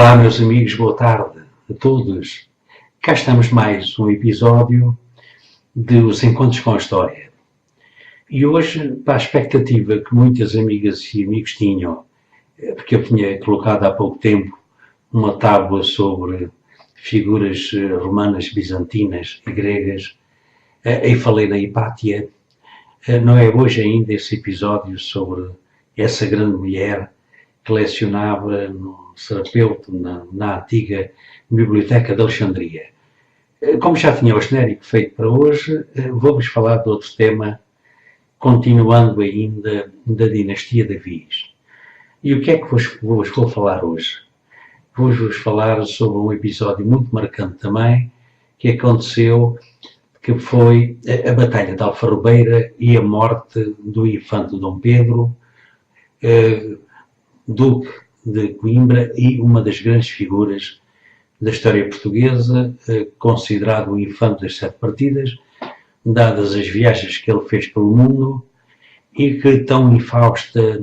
Olá, meus amigos, boa tarde a todos. Cá estamos mais um episódio dos Encontros com a História. E hoje, para a expectativa que muitas amigas e amigos tinham, porque eu tinha colocado há pouco tempo uma tábua sobre figuras romanas, bizantinas e gregas, e falei na Hipátia, não é hoje ainda esse episódio sobre essa grande mulher que lecionava no Serapeuto, na antiga Biblioteca de Alexandria. Como já tinha o genérico feito para hoje, vou-vos falar de outro tema, continuando ainda da dinastia Davis. E o que é que vos vou falar hoje? Vou-vos falar sobre um episódio muito marcante também, que aconteceu, que foi a Batalha de Alfarrobeira e a morte do infante Dom Pedro, Duque de Coimbra e uma das grandes figuras da história portuguesa, considerado o infante das sete partidas, dadas as viagens que ele fez pelo mundo, e que tão infausta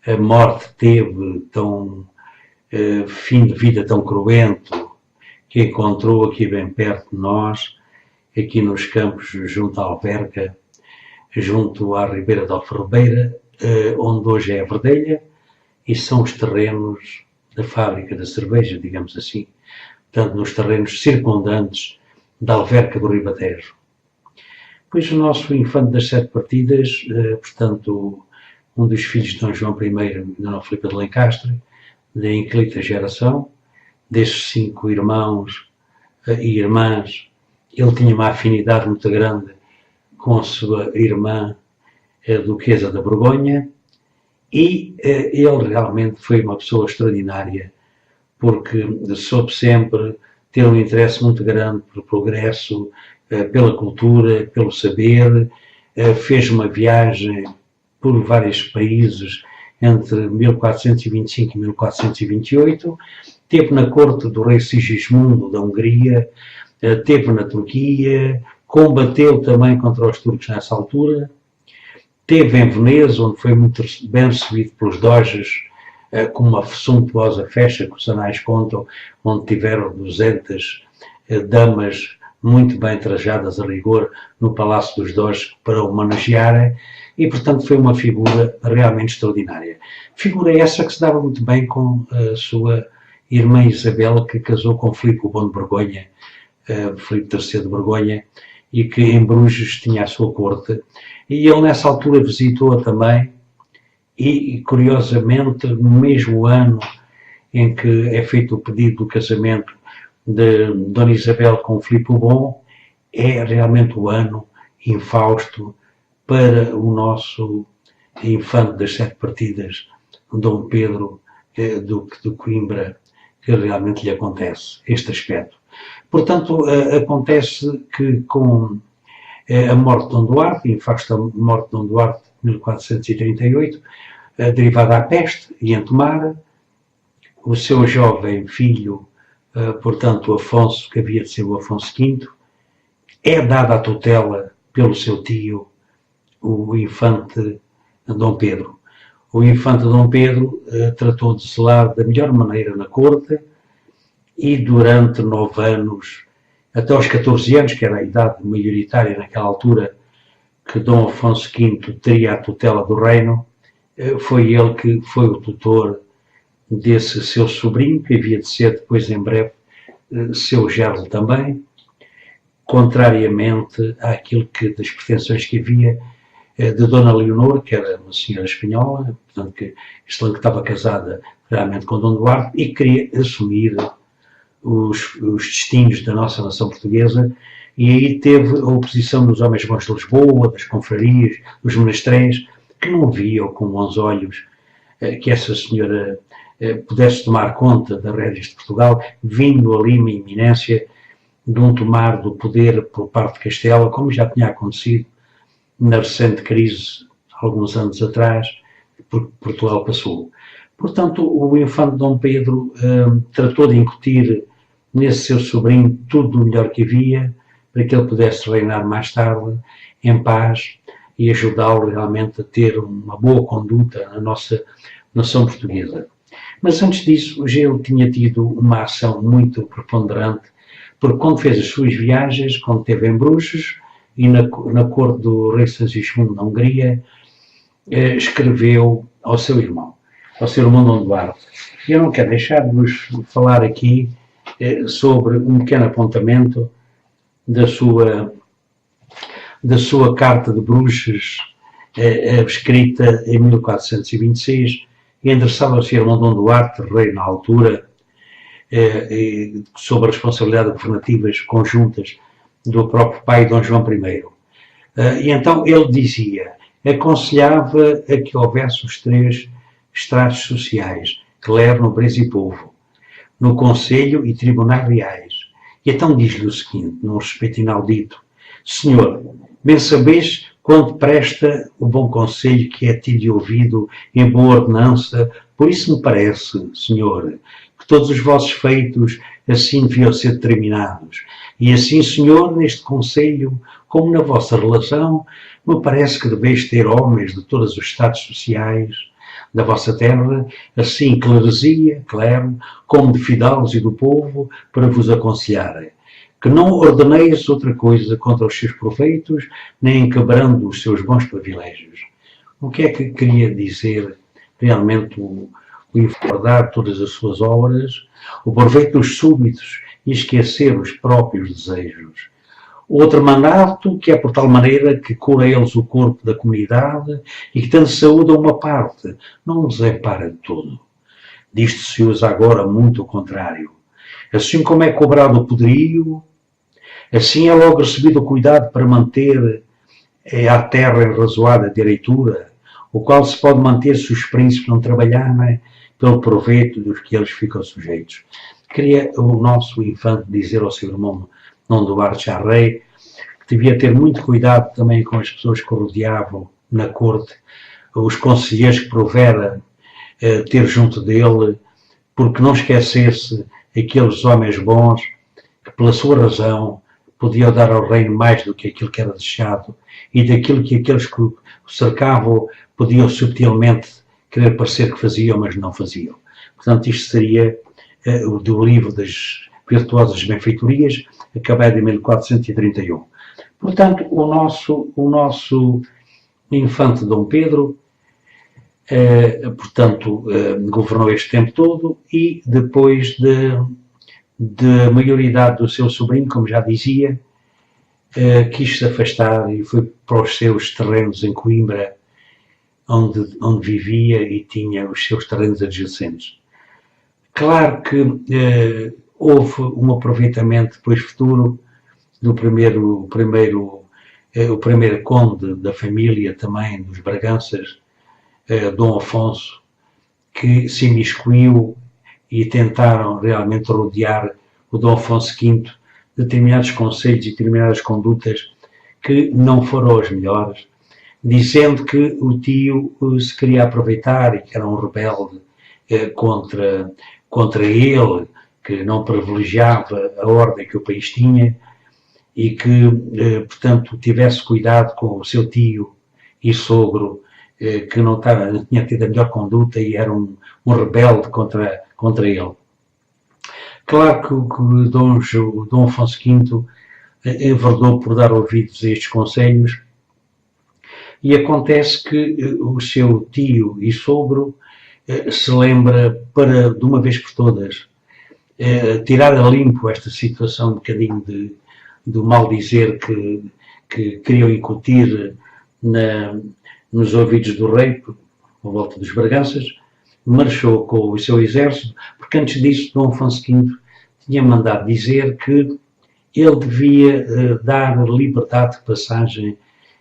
a morte teve, tão fim de vida tão cruento, que encontrou aqui bem perto de nós, aqui nos campos junto à Alverca, junto à Ribeira de Alfarrobeira, onde hoje é a Verdelha, e são os terrenos da fábrica da cerveja, digamos assim, portanto, nos terrenos circundantes da Alverca do Ribatejo. Pois o nosso infante das sete partidas, portanto, um dos filhos de Dom João I e Dona Filipa de Lencastre, da inclita geração, desses 5 irmãos e irmãs, ele tinha uma afinidade muito grande com a sua irmã, a Duquesa da Borgonha, e ele realmente foi uma pessoa extraordinária, porque soube sempre ter um interesse muito grande pelo progresso, pela cultura, pelo saber, fez uma viagem por vários países entre 1425 e 1428, esteve na corte do rei Sigismundo da Hungria, esteve na Turquia, combateu também contra os turcos nessa altura, esteve em Veneza, onde foi muito bem recebido pelos doges, com uma suntuosa festa que os anais contam, onde tiveram 200 damas muito bem trajadas a rigor no Palácio dos Doges para o homenagearem, e portanto foi uma figura realmente extraordinária. Figura essa que se dava muito bem com a sua irmã Isabel, que casou com Filipe o Bom de Borgonha, Filipe III de Borgonha, e que em Bruges tinha a sua corte, e ele nessa altura visitou-a também, e curiosamente no mesmo ano em que é feito o pedido do casamento de Dona Isabel com Filipe o Bom, é realmente o ano infausto para o nosso infante das sete partidas, Dom Pedro, Duque de Coimbra, que realmente lhe acontece este aspecto. Portanto, acontece que com a morte de Dom Duarte, infausta morte de Dom Duarte de 1438, derivada à peste e em Tomar, o seu jovem filho, portanto Afonso, que havia de ser o Afonso V, é dado à tutela pelo seu tio, o infante Dom Pedro. O infante Dom Pedro tratou de zelar da melhor maneira na corte, e durante 9 anos, até aos 14 anos, que era a idade maioritária naquela altura, que Dom Afonso V teria a tutela do reino, foi ele que foi o tutor desse seu sobrinho, que havia de ser depois em breve seu gerro também, contrariamente àquilo que, das pretensões que havia de Dona Leonor, que era uma senhora espanhola, portanto que estava casada realmente com Dom Duarte e queria assumir os destinos da nossa nação portuguesa, e aí teve a oposição dos homens bons de Lisboa, das confrarias, dos menestréis, que não viam com bons olhos que essa senhora pudesse tomar conta das rédeas de Portugal, vindo ali uma iminência de um tomar do poder por parte de Castela, como já tinha acontecido na recente crise, alguns anos atrás, porque Portugal passou. Portanto, o infante Dom Pedro tratou de incutir nesse seu sobrinho tudo o melhor que havia, para que ele pudesse reinar mais tarde, em paz, e ajudá-lo realmente a ter uma boa conduta na nossa nação portuguesa. Mas antes disso, Gelo tinha tido uma ação muito preponderante, porque quando fez as suas viagens, quando esteve em Bruges e na corte do rei Segismundo na Hungria, escreveu ao seu irmão Dom Duarte. Eu não quero deixar de vos falar aqui sobre um pequeno apontamento da sua carta de Bruges, escrita em 1426, e endereçada ao seu irmão Dom Duarte, rei na altura, sob a responsabilidade governativas conjuntas do próprio pai, Dom João I. E então ele dizia, aconselhava a que houvesse os 3 estratos sociais, clero, nobreza e povo, no Conselho e Tribunais Reais. E então diz-lhe o seguinte, num respeito inaudito, Senhor, bem sabeis quanto presta o bom conselho que é tido e ouvido em boa ordenança, por isso me parece, Senhor, que todos os vossos feitos assim deviam ser determinados. E assim, Senhor, neste conselho, como na vossa relação, me parece que deveis ter homens de todos os estados sociais da vossa terra, assim cleresia, clero, como de fidalgos e do povo, para vos aconselharem. Que não ordeneis outra coisa contra os seus proveitos, nem quebrando os seus bons privilégios. O que é que queria dizer realmente o enfardar todas as suas obras, o proveito dos súbitos e esquecer os próprios desejos? Outro mandato, que é por tal maneira que cura eles o corpo da comunidade e que tendo saúde a uma parte, não os repara de todo. Disto se usa agora muito o contrário. Assim como é cobrado o poderio, assim é logo recebido o cuidado para manter a terra em razoada direitura, o qual se pode manter se os príncipes não trabalharem pelo proveito dos que eles ficam sujeitos. Queria o nosso infante dizer ao seu irmão Dom Duarte já rei, que devia ter muito cuidado também com as pessoas que o rodeavam na corte, os conselheiros que provera ter junto dele, porque não esquecesse aqueles homens bons que, pela sua razão, podiam dar ao reino mais do que aquilo que era desejado e daquilo que aqueles que o cercavam podiam subtilmente querer parecer que faziam, mas não faziam. Portanto, isto seria do livro das Virtuosas Benfeitorias, acabado em 1431. Portanto, o nosso infante Dom Pedro, governou este tempo todo e depois de maioridade do seu sobrinho, como já dizia, quis se afastar e foi para os seus terrenos em Coimbra, onde vivia e tinha os seus terrenos adjacentes. Claro que houve um aproveitamento depois futuro do primeiro conde da família também dos Braganças, Dom Afonso, que se imiscuiu e tentaram realmente rodear o Dom Afonso V determinados conselhos e determinadas condutas que não foram as melhores, dizendo que o tio se queria aproveitar e que era um rebelde contra ele, que não privilegiava a ordem que o país tinha e que, portanto, tivesse cuidado com o seu tio e sogro, que não tinha tido a melhor conduta e era um rebelde contra ele. Claro que Dom Afonso V enverdou por dar ouvidos a estes conselhos e acontece que o seu tio e sogro se lembra para, de uma vez por todas, tirar a limpo esta situação um bocadinho do mal dizer que queriam incutir nos ouvidos do rei, por volta dos Braganças, marchou com o seu exército, porque antes disso Dom Afonso V tinha mandado dizer que ele devia dar liberdade de passagem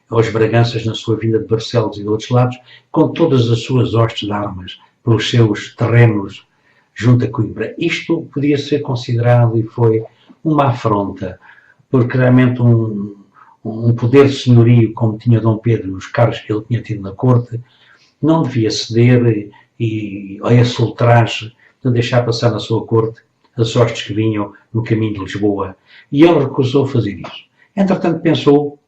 aos Braganças na sua vinda de Barcelos e de outros lados, com todas as suas hostes de armas, pelos seus terrenos junto a Coimbra. Isto podia ser considerado e foi uma afronta, porque realmente um poder de senhorio como tinha Dom Pedro, os cargos que ele tinha tido na corte, não devia ceder a esse ultraje de deixar passar na sua corte as hostes que vinham no caminho de Lisboa. E ele recusou fazer isso. Entretanto, pensou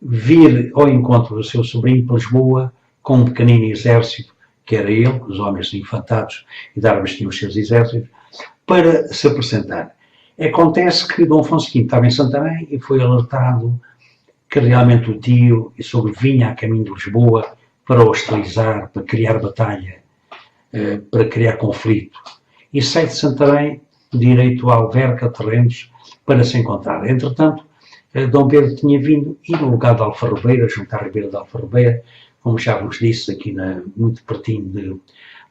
vir ao encontro do seu sobrinho para Lisboa com um pequenino exército que era ele, os homens infantados e de armas tinham os seus exércitos, para se apresentar. Acontece que Dom Afonso V estava em Santarém e foi alertado que realmente o tio vinha a caminho de Lisboa para hostilizar, para criar batalha, para criar conflito. E sai de Santarém direito a Alverca, Terrenos, para se encontrar. Entretanto, Dom Pedro tinha vindo e no lugar de Alfarrobeira, junto à Ribeira de Alfarrobeira, como já vos disse, aqui muito pertinho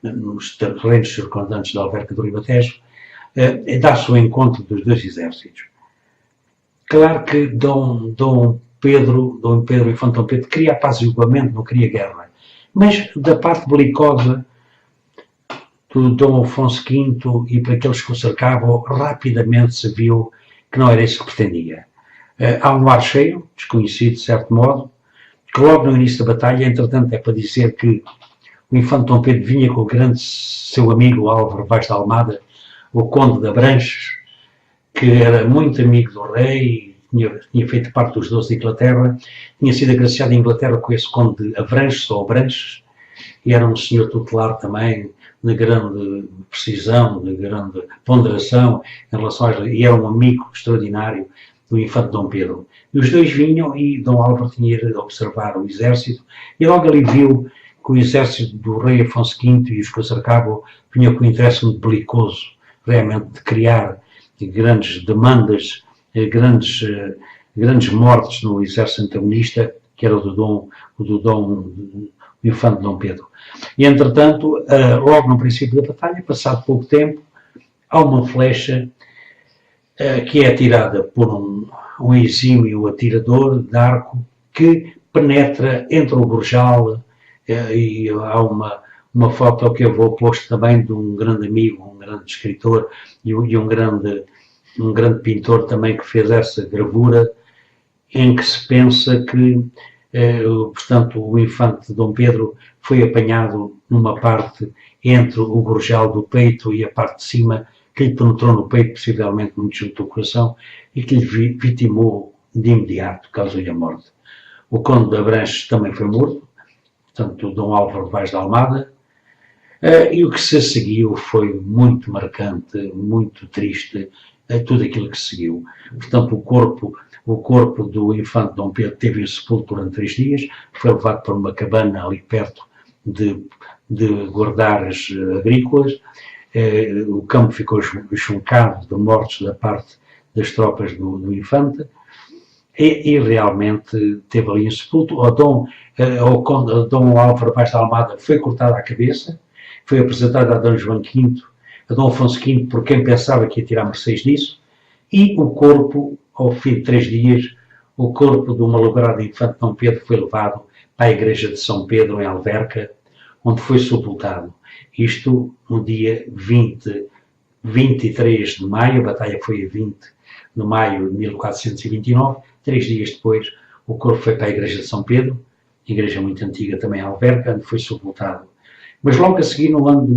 nos terrenos circundantes de Alverca do Ribatejo, dá-se o encontro dos dois exércitos. Claro que Dom Pedro, Infante Dom Pedro, queria apaziguamento, não queria guerra. Mas da parte belicosa do Dom Afonso V e para aqueles que o cercavam, rapidamente se viu que não era isso que pretendia. Há um ar cheio, desconhecido de certo modo, que logo no início da batalha, entretanto, é para dizer que o Infante Dom Pedro vinha com o grande seu amigo Álvaro Vaz de Almada, o Conde de Abranches, que era muito amigo do rei, tinha feito parte dos 12 de Inglaterra, tinha sido agraciado em Inglaterra com esse Conde de Avranches, ou Abranches, e era um senhor tutelar também, de grande precisão, de grande ponderação, em relação e era um amigo extraordinário do Infante Dom Pedro. E os dois vinham e Dom Álvaro tinha ido observar o exército, e logo ali viu que o exército do rei Afonso V e os que o cercavam vinham com um interesse muito belicoso, realmente de criar grandes demandas, grandes mortes no exército antagonista, que era o Infante Dom Pedro. E, entretanto, logo no princípio da batalha, passado pouco tempo, há uma flecha que é atirada por um exímio atirador de arco que penetra entre o Gorjal e há uma foto que eu vou posto também de um grande amigo, um grande escritor e um grande pintor também que fez essa gravura, em que se pensa que, portanto, o Infante Dom Pedro foi apanhado numa parte entre o Gorjal do peito e a parte de cima, que lhe penetrou no peito, possivelmente muito junto ao coração, e que lhe vitimou de imediato, causou-lhe a morte. O Conde de Abranches também foi morto, portanto, o Dom Álvaro Vaz de Almada, e o que se seguiu foi muito marcante, muito triste, tudo aquilo que se seguiu. Portanto, o corpo do Infante Dom Pedro teve em sepulcro durante 3 dias, foi levado para uma cabana ali perto de guardares agrícolas, o campo ficou chuncado de mortos da parte das tropas do Infante, e realmente teve ali em sepulcro. Dom Álvaro Vaz de Almada foi cortada a cabeça, foi apresentado a Dom João V, a Dom Afonso V, por quem pensava que ia tirar mercês disso, e o corpo, ao fim de 3 dias, o corpo do malogrado Infante Dom Pedro foi levado para a igreja de São Pedro, em Alverca, onde foi sepultado. Isto no dia 23 de maio, a batalha foi a 20 de maio de 1429, 3 dias depois o corpo foi para a igreja de São Pedro, igreja muito antiga também em Alverca, onde foi sepultado. Mas logo a seguir, no ano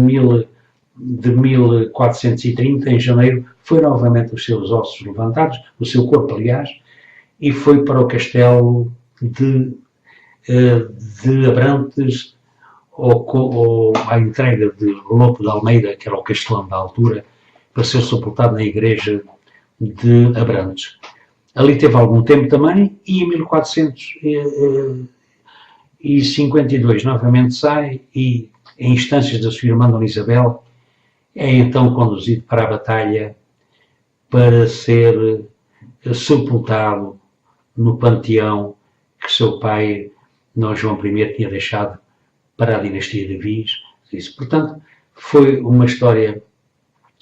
de 1430, em janeiro, foi novamente os seus ossos levantados, o seu corpo, aliás, e foi para o castelo de Abrantes, ou à entrega de Lopo de Almeida, que era o castelão da altura, para ser sepultado na igreja de Abrantes. Ali teve algum tempo também, e em 1452 novamente sai, e em instâncias da sua irmã Dona Isabel, é então conduzido para a batalha para ser sepultado no panteão que seu pai, Dom João I, tinha deixado para a dinastia de Viz. Portanto, foi uma história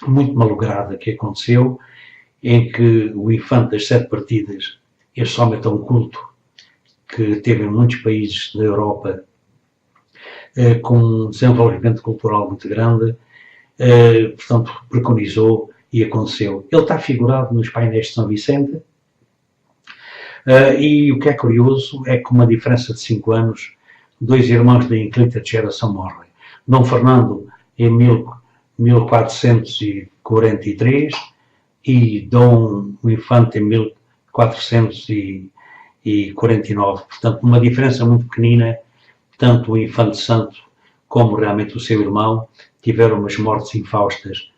muito malograda que aconteceu, em que o Infante das 7 Partidas, este homem tão culto, que teve em muitos países da Europa, com um desenvolvimento cultural muito grande, portanto, preconizou e aconteceu. Ele está figurado nos painéis de São Vicente, e o que é curioso é que, com uma diferença de 5 anos, 2 irmãos da inclita geração morrem. Dom Fernando em 1443 e Dom Infante em 1449. Portanto, uma diferença muito pequenina, tanto o Infante Santo como realmente o seu irmão, tiveram umas mortes infaustas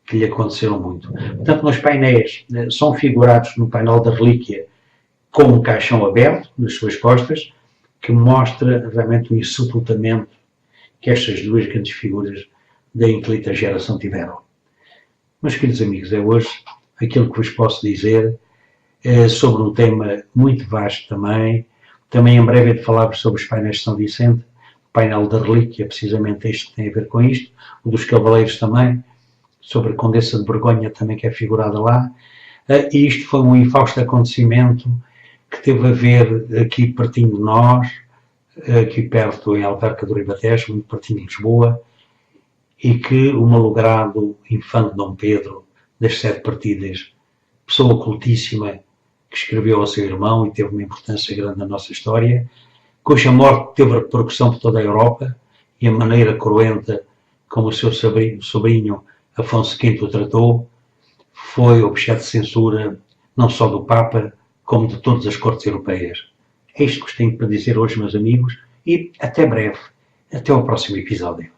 que lhe aconteceram muito. Portanto, nos painéis, são figurados no painel da relíquia com um caixão aberto nas suas costas, que mostra realmente o insepultamento que estas duas grandes figuras da inclita geração tiveram. Meus queridos amigos, é hoje aquilo que vos posso dizer sobre um tema muito vasto também. Também em breve é de falar sobre os painéis de São Vicente, o painel da relíquia, precisamente este que tem a ver com isto, o dos cavaleiros também, sobre a Condessa de Borgonha também que é figurada lá. E isto foi um infausto acontecimento que teve a ver aqui pertinho de nós, aqui perto em Alverca do Ribatejo, muito pertinho de Lisboa, e que o malogrado infante Dom Pedro das Sete Partidas, pessoa cultíssima, que escreveu ao seu irmão e teve uma importância grande na nossa história, cuja morte teve repercussão por toda a Europa, e a maneira cruenta como o seu sobrinho Afonso V o tratou, foi objeto de censura não só do Papa, como de todas as cortes europeias. É isto que tenho para dizer hoje, meus amigos, e até breve, até ao próximo episódio.